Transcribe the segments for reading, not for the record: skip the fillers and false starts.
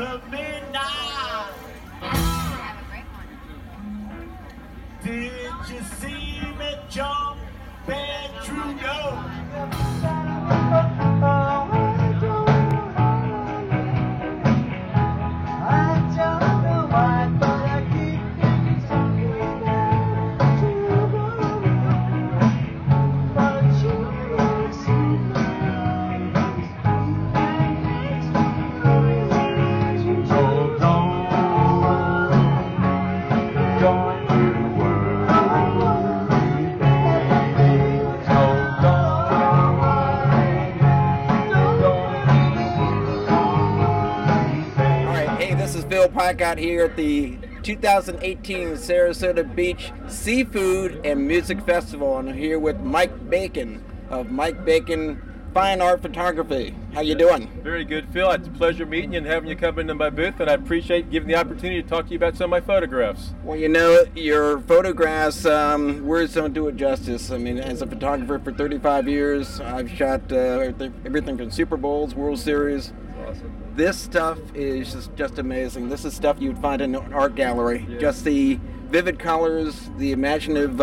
the midnight. Have a great one. Did you see me jump and Trudeau? PICOTT here at the 2018 Sarasota Beach Seafood and Music Festival. And I'm here with Mike Bacon of Mike Bacon Fine Art Photography. How you doing? Very good, Phil. It's a pleasure meeting you and having you come into my booth, and I appreciate giving the opportunity to talk to you about some of my photographs. Well, you know, your photographs, words don't do it justice. I mean, as a photographer for 35 years, I've shot everything from Super Bowls, World Series. Awesome. This stuff is just amazing. This is stuff you'd find in an art gallery. Yeah. Just the vivid colors, the imaginative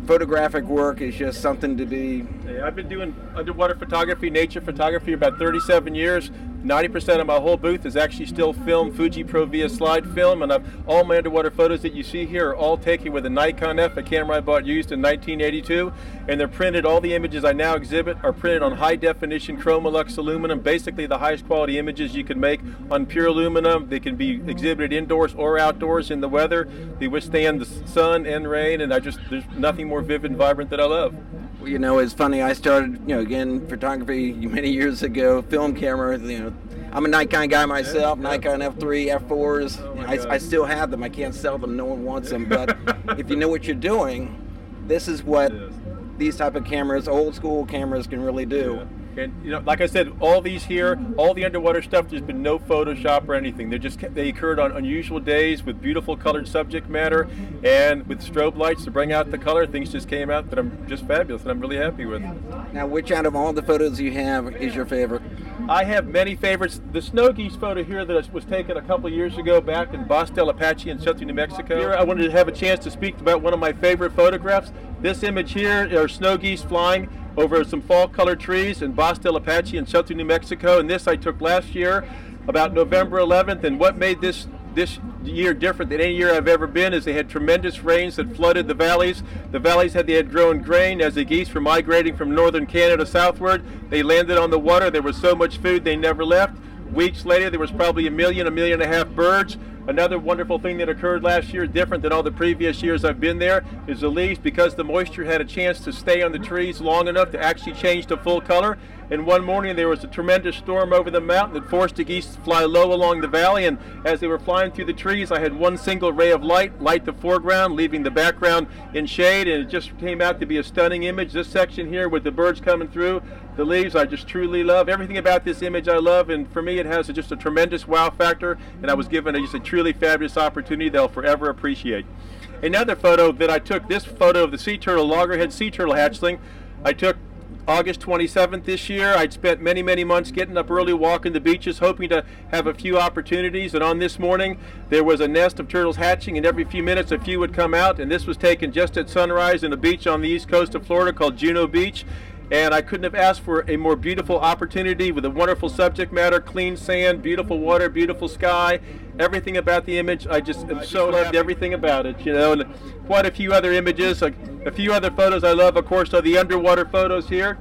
photographic work is just something to be... Hey, I've been doing underwater photography, nature photography about 37 years. 90% of my whole booth is actually still film, Fuji Pro via slide film, and all my underwater photos that you see here are all taken with a Nikon F, a camera I bought used in 1982, and they're printed. All the images I now exhibit are printed on high definition Chromolux aluminum, basically the highest quality images you can make on pure aluminum. They can be exhibited indoors or outdoors in the weather. They withstand the sun and rain, and there's nothing more vivid and vibrant that I love. Well, you know, it's funny, I started, again, photography many years ago, film camera, I'm a Nikon guy myself, yeah. Nikon F3, F4s. I still have them. I can't sell them. No one wants them. But if you know what you're doing, this is what these type of cameras, old school cameras, can really do. Yeah. And like I said, all these here, all the underwater stuff, there's been no Photoshop or anything. They occurred on unusual days with beautiful colored subject matter, and with strobe lights to bring out the color. Things just came out that I'm just fabulous, and I'm really happy with. Now, which out of all the photos you have is your favorite? I have many favorites. The snow geese photo here that was taken a couple years ago back in Boston, Apache in southern New Mexico. Here I wanted to have a chance to speak about one of my favorite photographs. This image here are snow geese flying over some fall colored trees in Boston, Apache in southern New Mexico, and this I took last year about November 11th. And what made this year different than any year I've ever been is they had tremendous rains that flooded the valleys. The valleys they had grown grain as the geese were migrating from northern Canada southward. They landed on the water. There was so much food they never left. Weeks later, there was probably a million and a half birds. Another wonderful thing that occurred last year, different than all the previous years I've been there, is the leaves, because the moisture had a chance to stay on the trees long enough to actually change to full color. And one morning there was a tremendous storm over the mountain that forced the geese to fly low along the valley, and as they were flying through the trees, I had one single ray of light the foreground, leaving the background in shade, and it just came out to be a stunning image. This section here with the birds coming through the leaves, I just truly love. Everything about this image I love, and for me it has just a tremendous wow factor, and I was given just a truly fabulous opportunity that I'll forever appreciate. Another photo that I took, this photo of the sea turtle, loggerhead sea turtle hatchling, I took August 27th this year. I'd spent many months getting up early, walking the beaches, hoping to have a few opportunities, and on this morning there was a nest of turtles hatching, and every few minutes a few would come out, and this was taken just at sunrise in a beach on the east coast of Florida called Juneau Beach. And I couldn't have asked for a more beautiful opportunity with a wonderful subject matter, clean sand, beautiful water, beautiful sky, everything about the image. I just loved everything about it, and quite a few other images, a few other photos I love, of course, are the underwater photos here.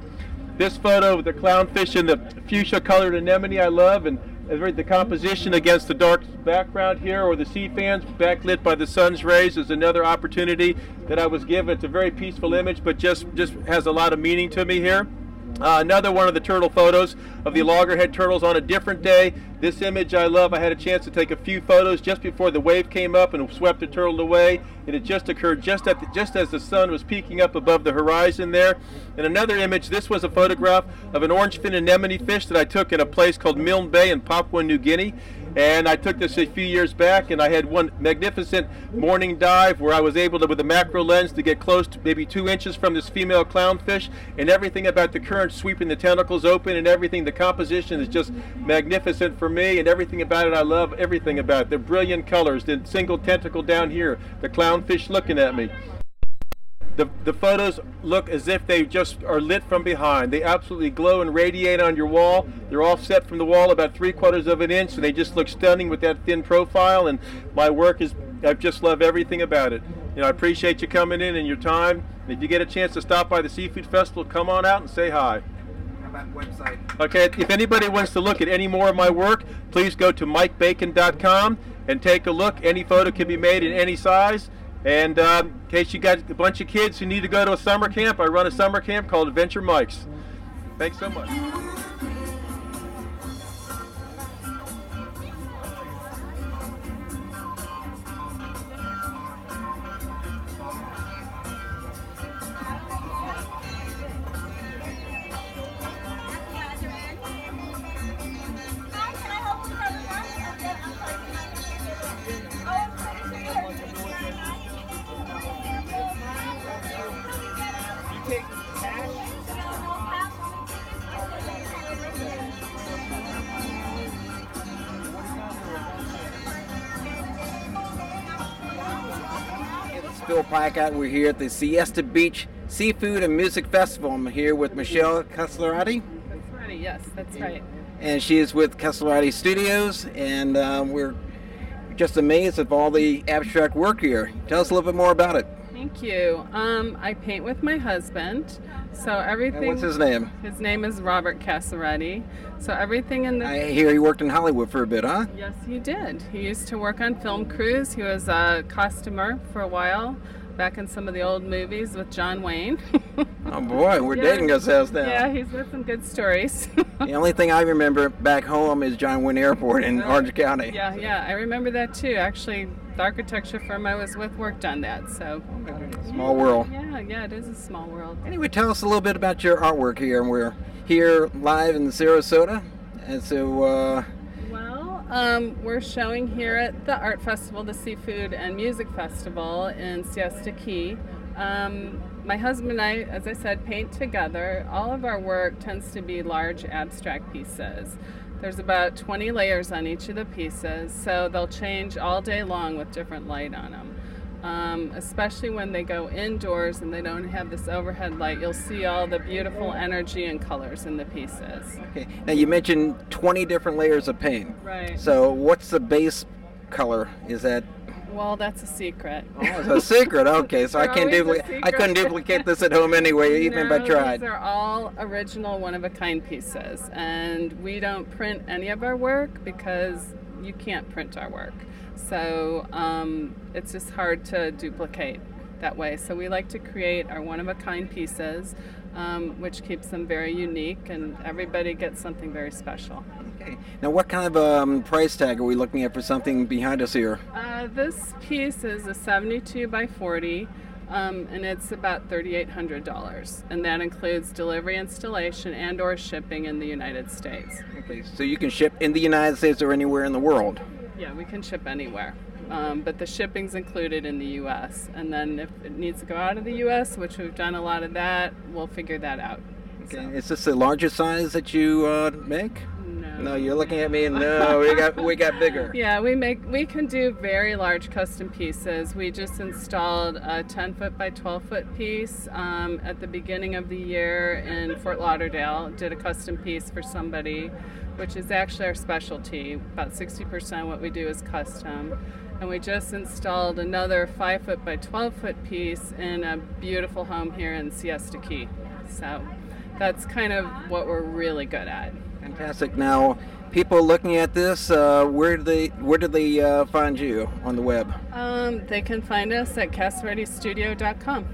This photo with the clownfish and the fuchsia colored anemone I love, and the composition against the dark background here, or the sea fans backlit by the sun's rays, is another opportunity that I was given. It's a very peaceful image, but just has a lot of meaning to me here. Another one of the turtle photos of the loggerhead turtles on a different day. This image I love. I had a chance to take a few photos just before the wave came up and swept the turtle away. It had just occurred just as the sun was peeking up above the horizon there. And another image, this was a photograph of an orange fin anemone fish that I took in a place called Milne Bay in Papua New Guinea. And I took this a few years back, and I had one magnificent morning dive where I was able to, with a macro lens, to get close to maybe 2 inches from this female clownfish, and everything about the current sweeping the tentacles open and everything, the composition is just magnificent for me, and everything about it, I love everything about it. The brilliant colors, the single tentacle down here, the clownfish looking at me. The photos look as if they just are lit from behind. They absolutely glow and radiate on your wall. They're offset from the wall about 3/4 of an inch, and they just look stunning with that thin profile. And my work is, I just love everything about it. You know, I appreciate you coming in and your time. And if you get a chance to stop by the Seafood Festival, come on out and say hi. How about website? Okay, if anybody wants to look at any more of my work, please go to mikebacon.com and take a look. Any photo can be made in any size. And in case you got a bunch of kids who need to go to a summer camp, I run a summer camp called Adventure Mike's. Thanks so much. Bill PICOTT. We're here at the Siesta Beach Seafood and Music Festival. I'm here with Michelle Castellarati. That's right, yes, that's right. And she is with Castellarati Studios, and we're just amazed at all the abstract work here. Tell us a little bit more about it. Thank you. I paint with my husband, so everything... And what's his name? His name is Robert Castellarati. So everything in the... I hear he worked in Hollywood for a bit, huh? Yes, he did. He used to work on film crews. He was a costumer for a while, back in some of the old movies with John Wayne. Oh boy, we're dating ourselves now. Yeah, he's got some good stories. The only thing I remember back home is John Wayne Airport in Orange County. Yeah, I remember that too. Actually, the architecture firm I was with worked on that, so... Small world. Yeah, it is a small world. Anyway, tell us a little bit about your artwork here. We're here live in Sarasota, and so... we're showing here at the Art Festival, the Seafood and Music Festival in Siesta Key. My husband and I, as I said, paint together. All of our work tends to be large abstract pieces. There's about 20 layers on each of the pieces, so they'll change all day long with different light on them. Especially when they go indoors and they don't have this overhead light, you'll see all the beautiful energy and colors in the pieces. Okay. Now you mentioned 20 different layers of paint. Right. So what's the base color? Is that... Well, that's a secret. Oh, it's a secret. Okay, so I can't I couldn't duplicate this at home anyway, even if I tried. These are all original, one-of-a-kind pieces, and we don't print any of our work because you can't print our work. So it's just hard to duplicate that way. So we like to create our one-of-a-kind pieces, which keeps them very unique, and everybody gets something very special. Okay. Now, what kind of price tag are we looking at for something behind us here? This piece is a 72 by 40, and it's about $3,800, and that includes delivery, installation, and/or shipping in the United States. Okay, so you can ship in the United States or anywhere in the world. Yeah, we can ship anywhere, but the shipping's included in the U.S. And then if it needs to go out of the U.S., which we've done a lot of that, we'll figure that out. Okay. So. Is this the largest size that you make? No, you're looking at me. No, we got bigger. Yeah, we can do very large custom pieces. We just installed a 10-foot by 12-foot piece at the beginning of the year in Fort Lauderdale. Did a custom piece for somebody, which is actually our specialty. About 60% of what we do is custom. And we just installed another 5-foot by 12-foot piece in a beautiful home here in Siesta Key. So that's kind of what we're really good at. Fantastic. Now, people looking at this, where do they find you on the web? They can find us at CastellaratiStudio.com.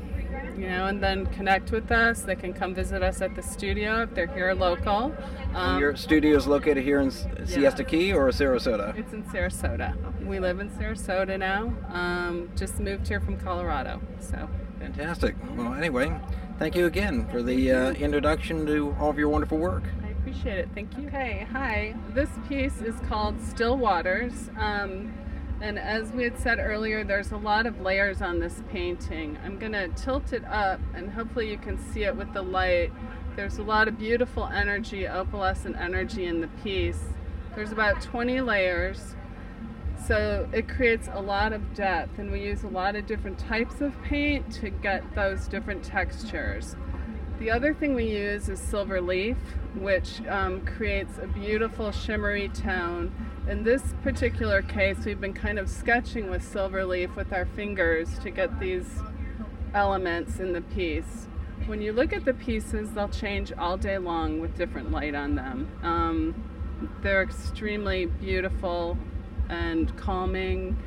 And then connect with us. They can come visit us at the studio if they're here local. Your studio is located here in Siesta Key or Sarasota? It's in Sarasota. We live in Sarasota now. Just moved here from Colorado. So. Fantastic. Well, anyway, thank you again for the introduction to all of your wonderful work. I appreciate it. Appreciate it. Thank you. Okay, hi. This piece is called Still Waters. And as we had said earlier, there's a lot of layers on this painting. I'm going to tilt it up and hopefully you can see it with the light. There's a lot of beautiful energy, opalescent energy in the piece. There's about 20 layers. So it creates a lot of depth, and we use a lot of different types of paint to get those different textures. The other thing we use is silver leaf, which creates a beautiful shimmery tone. In this particular case, we've been kind of sketching with silver leaf with our fingers to get these elements in the piece. When you look at the pieces, they'll change all day long with different light on them. They're extremely beautiful and calming.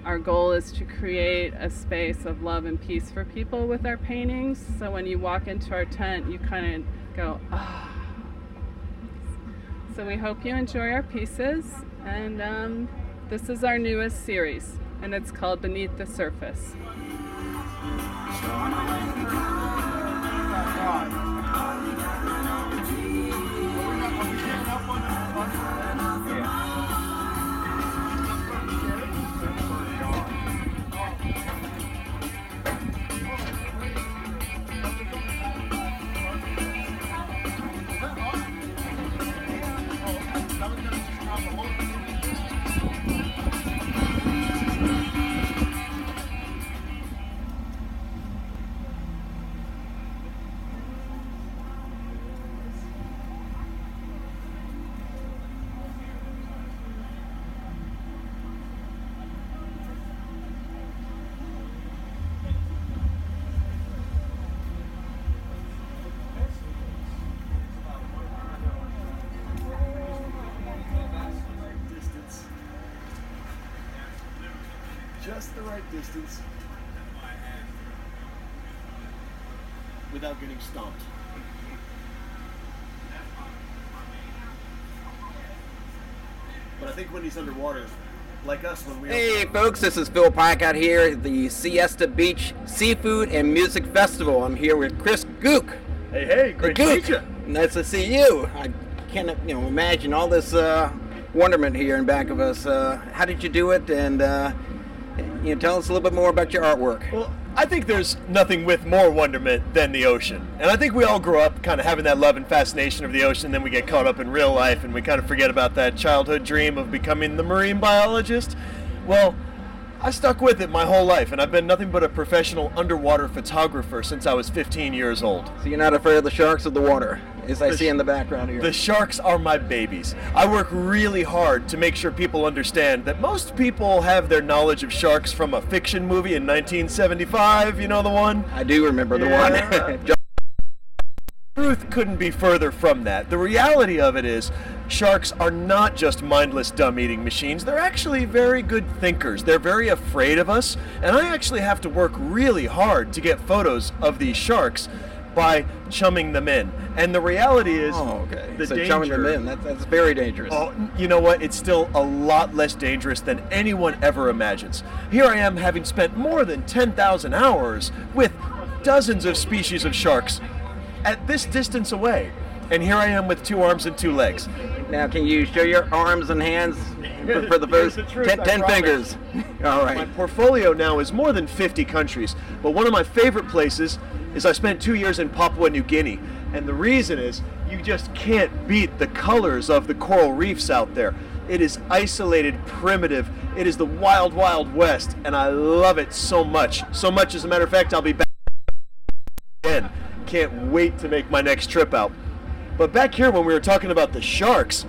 Our goal is to create a space of love and peace for people with our paintings. So when you walk into our tent, you kind of go, ah. So we hope you enjoy our pieces. And this is our newest series, and it's called Beneath the Surface. Just the right distance without getting stomped. But I think when he's underwater, like us when we Hey folks, this is Phil PICOTT here at the Siesta Beach Seafood and Music Festival. I'm here with Chris Gook. Hey, great to meet you. Nice to see you. I can't imagine all this wonderment here in back of us. How did you do it? And tell us a little bit more about your artwork. Well, I think there's nothing with more wonderment than the ocean. And I think we all grow up kind of having that love and fascination of the ocean, then we get caught up in real life and we kind of forget about that childhood dream of becoming the marine biologist. Well, I stuck with it my whole life, and I've been nothing but a professional underwater photographer since I was 15 years old. So you're not afraid of the sharks of the water, as I see in the background here. The sharks are my babies. I work really hard to make sure people understand that most people have their knowledge of sharks from a fiction movie in 1975, you know the one? I do remember the one. Truth couldn't be further from that. The reality of it is, sharks are not just mindless dumb-eating machines. They're actually very good thinkers. They're very afraid of us, and I actually have to work really hard to get photos of these sharks by chumming them in. And the reality is, the so danger, chumming them in, that's very dangerous. Oh, you know what? It's still a lot less dangerous than anyone ever imagines. Here I am, having spent more than 10,000 hours with dozens of species of sharks at this distance away, and here I am with 2 arms and 2 legs. Now, can you show your arms and hands for the first 10 fingers? All right. My portfolio now is more than 50 countries, but one of my favorite places is I spent 2 years in Papua New Guinea, and the reason is you just can't beat the colors of the coral reefs out there. It is isolated, primitive. It is the wild, wild west, and I love it so much. So much, as a matter of fact, I'll be back again. Can't wait to make my next trip out. But back here, when we were talking about the sharks,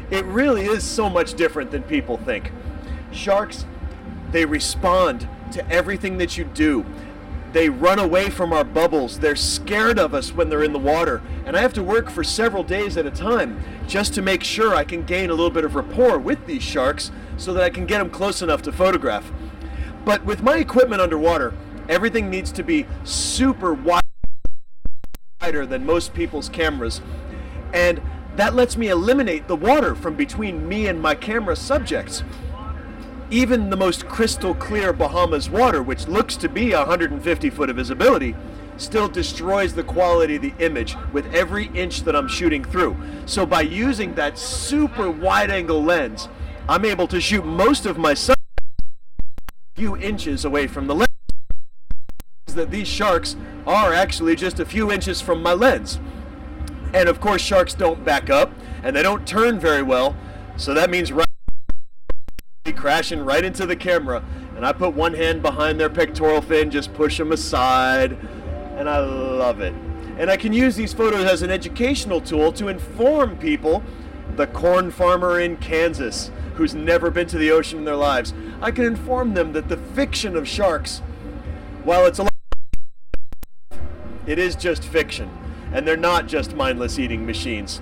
it really is so much different than people think. Sharks, they respond to everything that you do. They run away from our bubbles. They're scared of us when they're in the water. And I have to work for several days at a time just to make sure I can gain a little bit of rapport with these sharks so that I can get them close enough to photograph. But with my equipment underwater, everything needs to be super wider than most people's cameras, and that lets me eliminate the water from between me and my camera subjects. Even the most crystal clear Bahamas water, which looks to be 150 foot of visibility, still destroys the quality of the image with every inch that I'm shooting through. So by using that super wide angle lens, I'm able to shoot most of my subjects a few inches away from the lens. That these sharks are actually just a few inches from my lens. And of course sharks don't back up and they don't turn very well, so that means crashing right into the camera, and I put one hand behind their pectoral fin, just push them aside, and I love it. And I can use these photos as an educational tool to inform people, the corn farmer in Kansas who's never been to the ocean in their lives. I can inform them that the fiction of sharks, while it's a lot, it is just fiction, and they're not just mindless eating machines.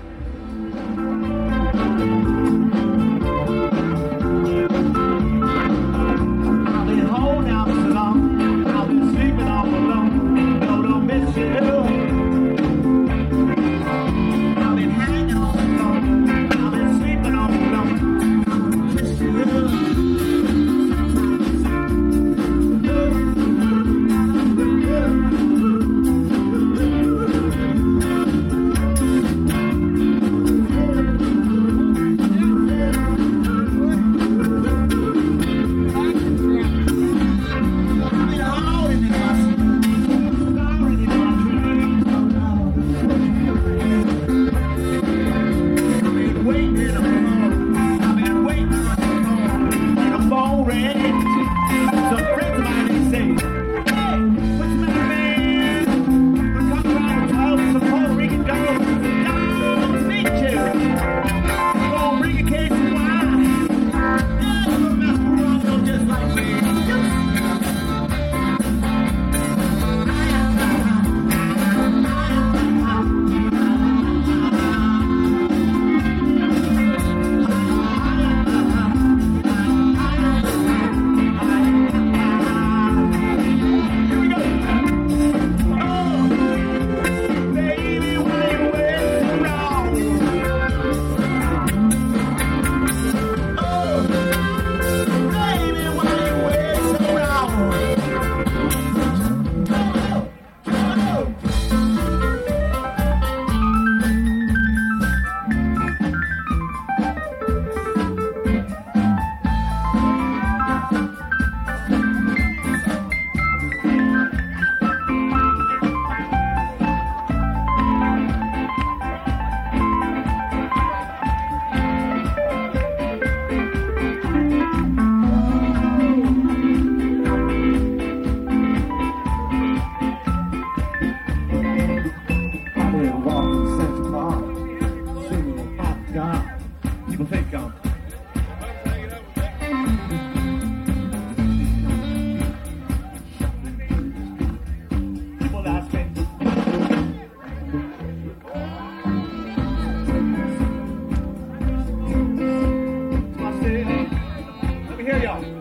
Let me hear y'all.